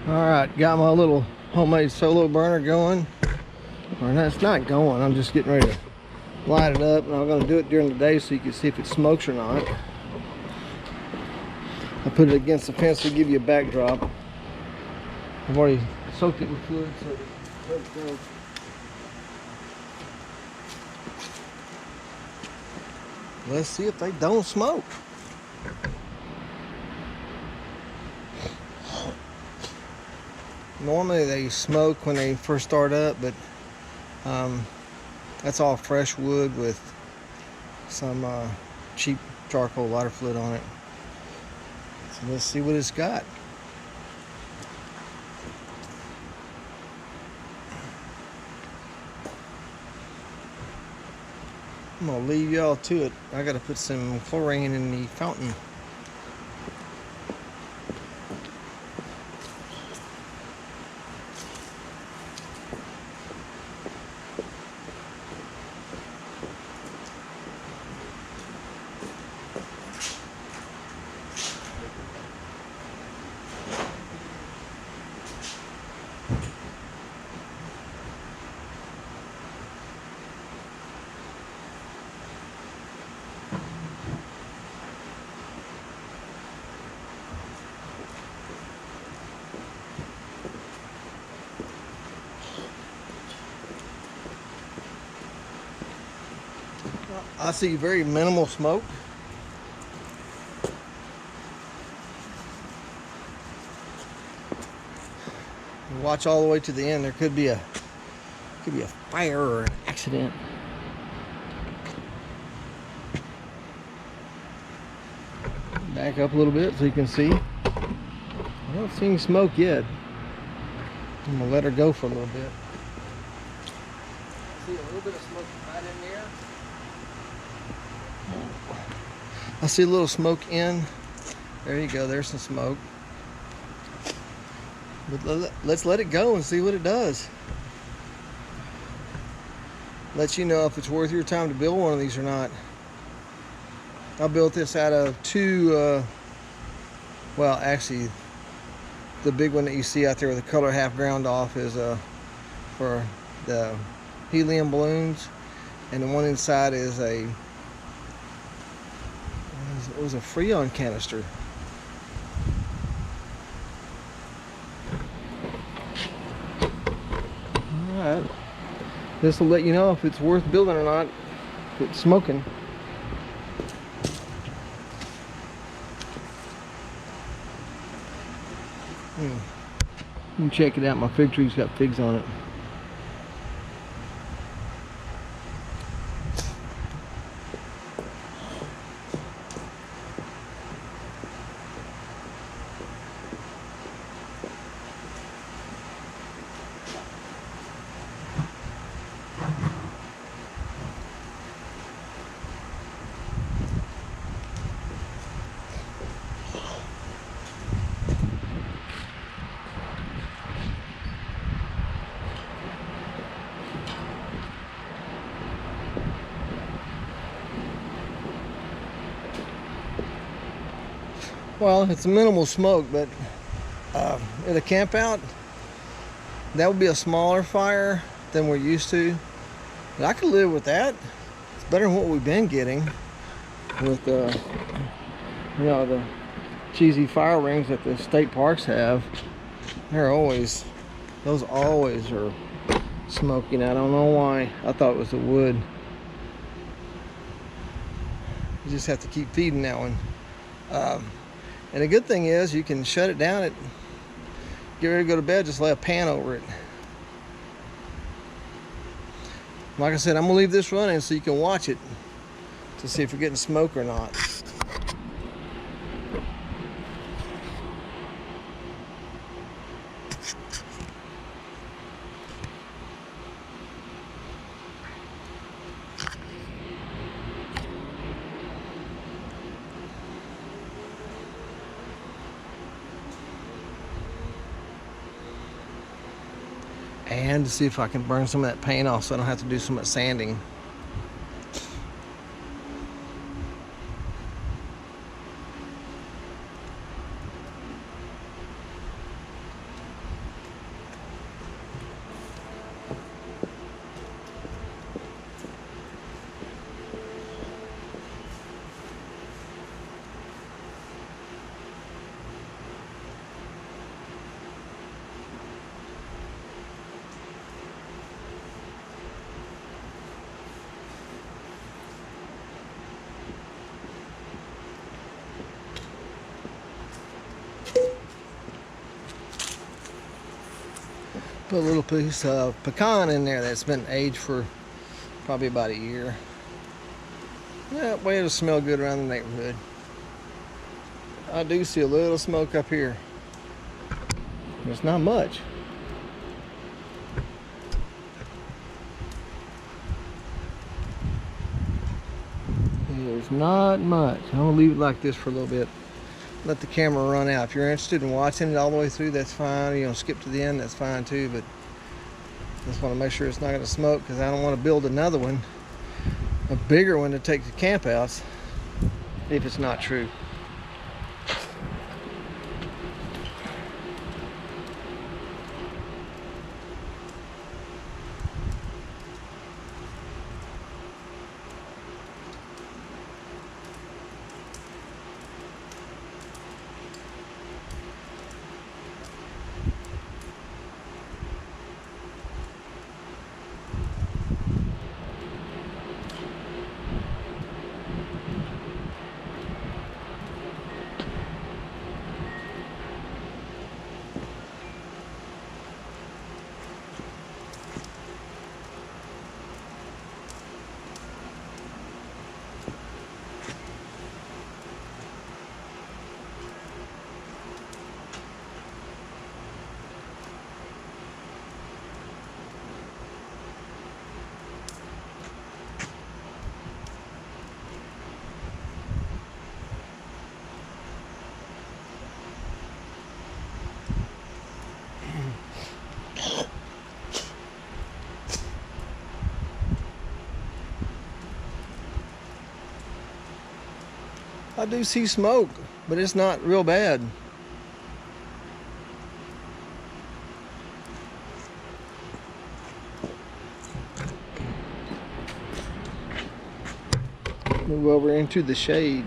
Alright, got my little homemade solo burner going. Or that's not going, I'm just getting ready to light it up, and I'm going to do it during the day so you can see if it smokes or not. I put it against the fence to give you a backdrop. I've already soaked it with fluid, so let it go. Let's see if they don't smoke. Normally they smoke when they first start up, but that's all fresh wood with some cheap charcoal lighter fluid on it. So let's see what it's got. I'm gonna leave y'all to it. I gotta put some chlorine in the fountain. I see very minimal smoke. Watch all the way to the end. There could be a fire or an accident. Back up a little bit so you can see. I don't see any smoke yet. I'm gonna let her go for a little bit. I see a little bit of smoke right in there. I see a little smoke in. There you go, there's some smoke. But let's let it go and see what it does. Let you know if it's worth your time to build one of these or not. I built this out of two, well actually the big one that you see out there with the color half ground off is for the helium balloons, and the one inside is it was a freon canister. Alright, this will let you know if it's worth building or not, if it's smoking. You can check it out, my fig tree's got figs on it. Well, it's a minimal smoke, but at a camp out, that would be a smaller fire than we're used to. But I could live with that. It's better than what we've been getting with the cheesy fire rings that the state parks have. Those always are smoking. I don't know why. I thought it was the wood. You just have to keep feeding that one. And the good thing is you can shut it down, get ready to go to bed, just lay a pan over it. Like I said, I'm gonna leave this running so you can watch it to see if you're getting smoke or not. And to see if I can burn some of that paint off so I don't have to do so much sanding. Put a little piece of pecan in there that's been aged for probably about a year. That way it'll smell good around the neighborhood. I do see a little smoke up here. It's not much. There's not much. I'm gonna leave it like this for a little bit. Let the camera run out. If you're interested in watching it all the way through, that's fine. You know, skip to the end, that's fine too. But just want to make sure it's not gonna smoke, because I don't want to build another one, a bigger one to take to campouts, if it's not true. I do see smoke, but it's not real bad. Move over into the shade.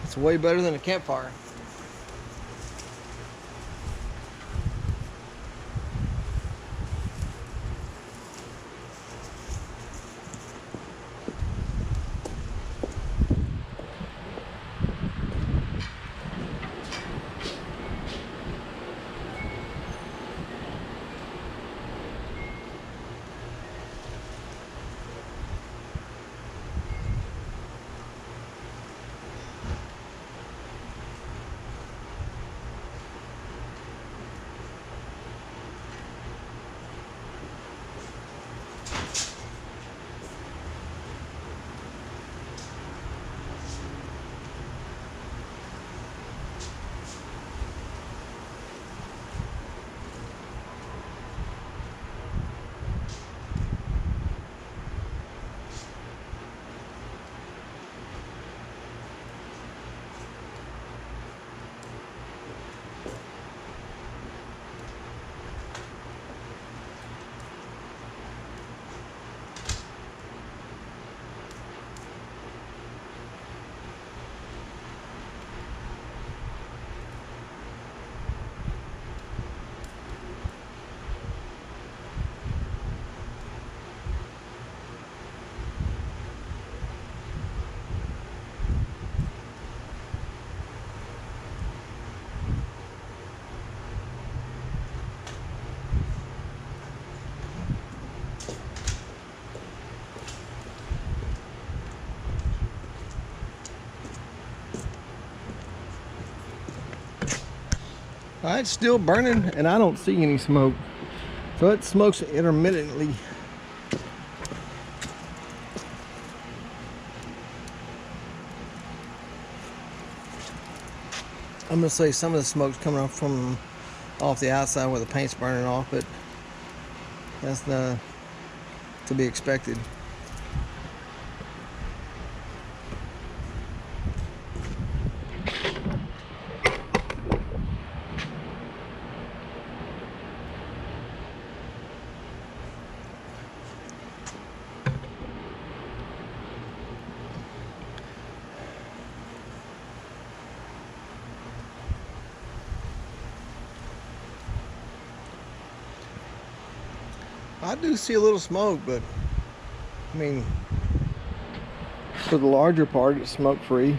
It's way better than a campfire. It's still burning and I don't see any smoke. So it smokes intermittently. I'm gonna say some of the smoke's coming off the outside where the paint's burning off, but that's to be expected. I do see a little smoke, but I mean, For the larger part, it's smoke free.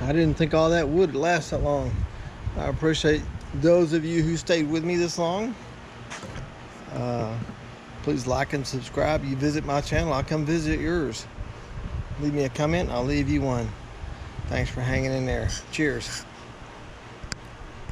I didn't think all that would last that long. I appreciate those of you who stayed with me this long. Please like and subscribe. You visit my channel, I'll come visit yours. Leave me a comment, I'll leave you one. Thanks for hanging in there. Cheers.